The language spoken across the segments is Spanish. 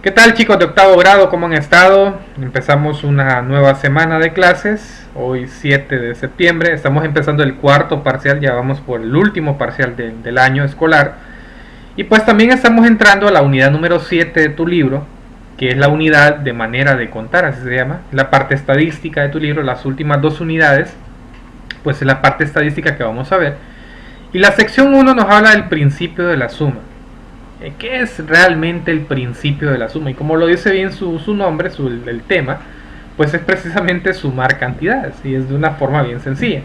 ¿Qué tal, chicos de octavo grado? ¿Cómo han estado? Empezamos una nueva semana de clases, hoy 7 de septiembre, estamos empezando el cuarto parcial, ya vamos por el último parcial del año escolar. Y pues también estamos entrando a la unidad número 7 de tu libro, que es la unidad de manera de contar, así se llama, la parte estadística de tu libro. Las últimas dos unidades, pues es la parte estadística que vamos a ver. Y la sección 1 nos habla del principio de la suma. ¿Qué es realmente el principio de la suma? Y como lo dice bien su nombre, el tema, pues es precisamente sumar cantidades, y es de una forma bien sencilla.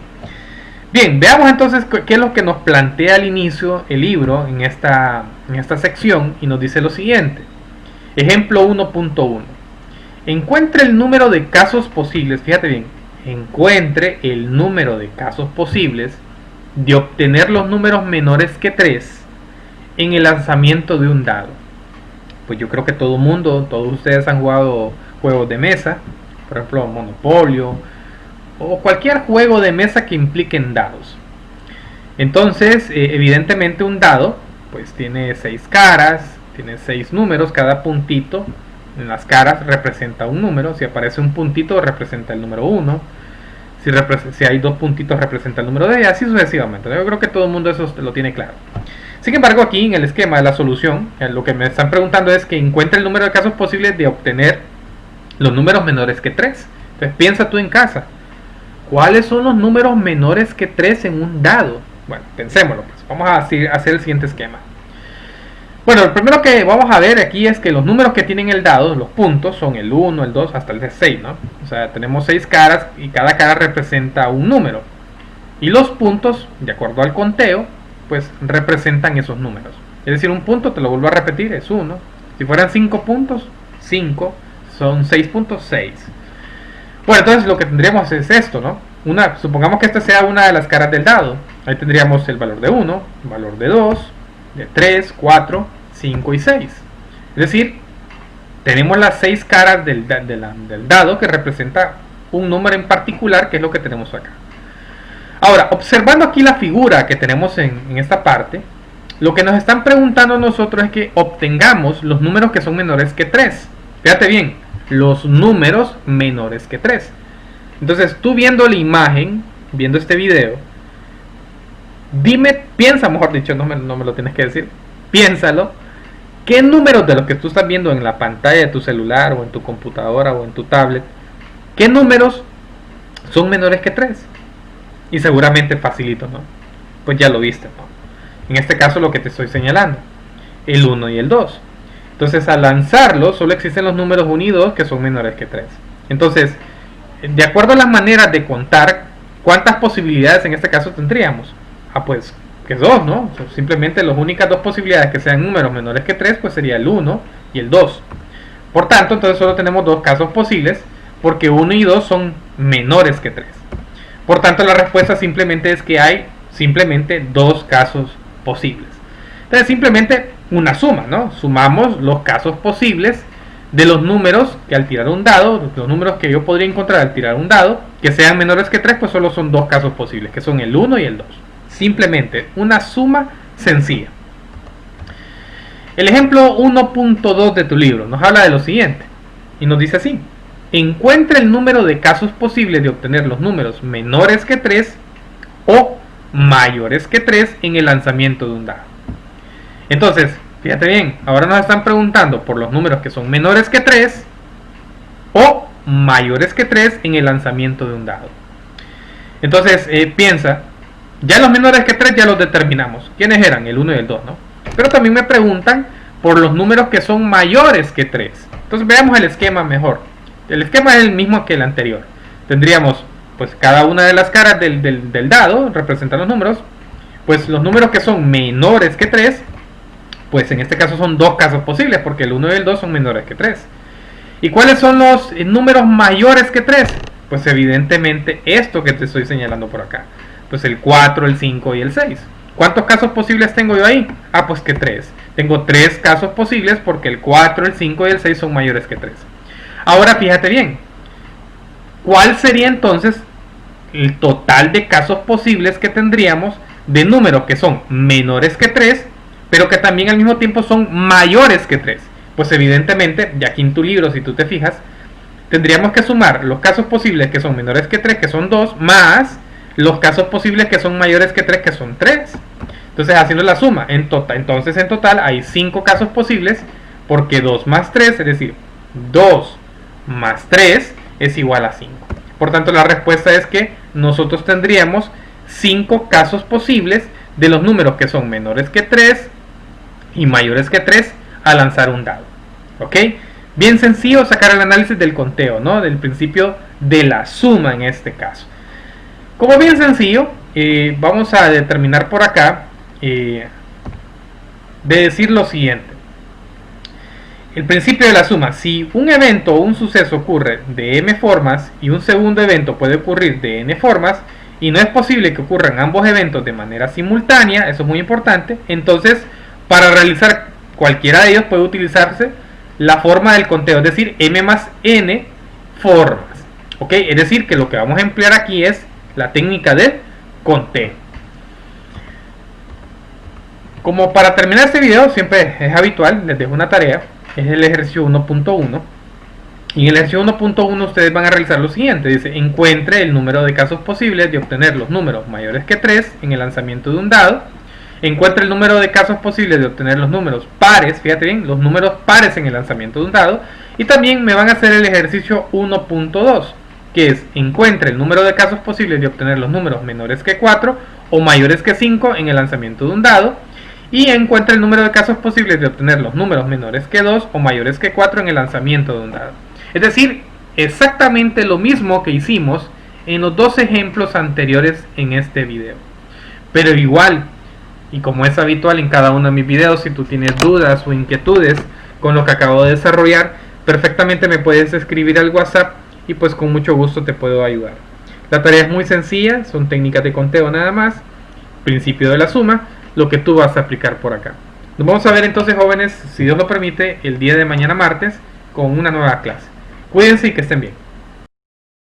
Bien, veamos entonces qué es lo que nos plantea al inicio el libro en esta sección, y nos dice lo siguiente. Ejemplo 1.1. Encuentre el número de casos posibles, fíjate bien, encuentre el número de casos posibles de obtener los números menores que 3 en el lanzamiento de un dado. Pues yo creo que todos ustedes han jugado juegos de mesa, por ejemplo Monopolio o cualquier juego de mesa que impliquen dados. Entonces, evidentemente un dado pues tiene 6 caras, tiene 6 números, cada puntito en las caras representa un número. Si aparece un puntito representa el número 1, si hay 2 puntitos representa el número 2, y así sucesivamente. Yo creo que todo el mundo eso lo tiene claro. Sin embargo, aquí en el esquema de la solución, lo que me están preguntando es que encuentre el número de casos posibles de obtener los números menores que 3. Entonces piensa tú en casa, ¿cuáles son los números menores que 3 en un dado? Bueno, pensémoslo, pues vamos a hacer el siguiente esquema. Bueno, lo primero que vamos a ver aquí es que los números que tienen el dado, los puntos, son el 1, el 2, hasta el 6, ¿no? O sea, tenemos 6 caras y cada cara representa un número. Y los puntos, de acuerdo al conteo, pues representan esos números. Es decir, un punto, te lo vuelvo a repetir, es 1. Si fueran 5 puntos, 5. Son 6 puntos, 6. Bueno, entonces lo que tendríamos es esto, ¿no? Supongamos que esta sea una de las caras del dado. Ahí tendríamos el valor de 1, el valor de 2, de 3, 4, 5 y 6. Es decir, tenemos las 6 caras del dado, que representa un número en particular, que es lo que tenemos acá. Ahora, observando aquí la figura que tenemos en esta parte, lo que nos están preguntando nosotros es que obtengamos los números que son menores que 3. Fíjate bien, los números menores que 3. Entonces, tú viendo la imagen, viendo este video, piensa, mejor dicho, no me lo tienes que decir, piénsalo, ¿qué números de los que tú estás viendo en la pantalla de tu celular o en tu computadora o en tu tablet, qué números son menores que 3? Y seguramente facilito, ¿no? Pues ya lo viste, ¿no? En este caso lo que te estoy señalando, el 1 y el 2. Entonces, al lanzarlo solo existen los números 1 y 2 que son menores que 3. Entonces, de acuerdo a las maneras de contar, ¿cuántas posibilidades en este caso tendríamos? Pues que es 2, ¿no? O sea, simplemente las únicas dos posibilidades que sean números menores que 3 pues sería el 1 y el 2. Por tanto, entonces solo tenemos dos casos posibles, porque 1 y 2 son menores que 3. Por tanto, la respuesta simplemente es que hay simplemente dos casos posibles. Entonces, simplemente una suma, ¿no? Sumamos los casos posibles de los números que al tirar un dado, los números que yo podría encontrar al tirar un dado, que sean menores que 3, pues solo son dos casos posibles, que son el 1 y el 2. Simplemente una suma sencilla. El ejemplo 1.2 de tu libro nos habla de lo siguiente, y nos dice así: encuentre el número de casos posibles de obtener los números menores que 3 o mayores que 3 en el lanzamiento de un dado. Entonces, fíjate bien, ahora nos están preguntando por los números que son menores que 3 o mayores que 3 en el lanzamiento de un dado. Entonces, piensa, ya los menores que 3 ya los determinamos. ¿Quiénes eran? El 1 y el 2, ¿no? Pero también me preguntan por los números que son mayores que 3. Entonces, veamos el esquema mejor. El esquema es el mismo que el anterior. Tendríamos pues cada una de las caras del dado representan los números. Pues los números que son menores que 3, pues en este caso son dos casos posibles, porque el 1 y el 2 son menores que 3. ¿Y cuáles son los números mayores que 3? Pues evidentemente esto que te estoy señalando por acá. Pues el 4, el 5 y el 6. ¿Cuántos casos posibles tengo yo ahí? Pues que 3. Tengo 3 casos posibles porque el 4, el 5 y el 6 son mayores que 3. Ahora fíjate bien, ¿cuál sería entonces el total de casos posibles que tendríamos de números que son menores que 3, pero que también al mismo tiempo son mayores que 3? Pues evidentemente, ya aquí en tu libro, si tú te fijas, tendríamos que sumar los casos posibles que son menores que 3, que son 2, más los casos posibles que son mayores que 3, que son 3. Entonces, haciendo la suma, entonces en total hay 5 casos posibles, porque 2 más 3, es decir, 2 más 3 es igual a 5. Por tanto, la respuesta es que nosotros tendríamos 5 casos posibles de los números que son menores que 3 y mayores que 3 a lanzar un dado. ¿Ok? Bien sencillo sacar el análisis del conteo, ¿no? Del principio de la suma en este caso. Como bien sencillo, vamos a determinar por acá de decir lo siguiente. El principio de la suma: si un evento o un suceso ocurre de m formas y un segundo evento puede ocurrir de n formas, y no es posible que ocurran ambos eventos de manera simultánea, eso es muy importante, entonces para realizar cualquiera de ellos puede utilizarse la forma del conteo, es decir, m más n formas. ¿Ok? Es decir, que lo que vamos a emplear aquí es la técnica del conteo. Como para terminar este video, siempre es habitual, les dejo una tarea, es el ejercicio 1.1. Y en el ejercicio 1.1 ustedes van a realizar lo siguiente: dice, encuentre el número de casos posibles de obtener los números mayores que 3 en el lanzamiento de un dado. Encuentre el número de casos posibles de obtener los números pares, fíjate bien, los números pares en el lanzamiento de un dado. Y también me van a hacer el ejercicio 1.2, que es, encuentre el número de casos posibles de obtener los números menores que 4 o mayores que 5 en el lanzamiento de un dado. Y encuentre el número de casos posibles de obtener los números menores que 2 o mayores que 4 en el lanzamiento de un dado. Es decir, exactamente lo mismo que hicimos en los dos ejemplos anteriores en este video. Pero igual, y como es habitual en cada uno de mis videos, si tú tienes dudas o inquietudes con lo que acabo de desarrollar, perfectamente me puedes escribir al WhatsApp y pues con mucho gusto te puedo ayudar. La tarea es muy sencilla, son técnicas de conteo nada más, principio de la suma, lo que tú vas a aplicar por acá. Nos vamos a ver entonces, jóvenes, si Dios lo permite, el día de mañana martes con una nueva clase. Cuídense y que estén bien.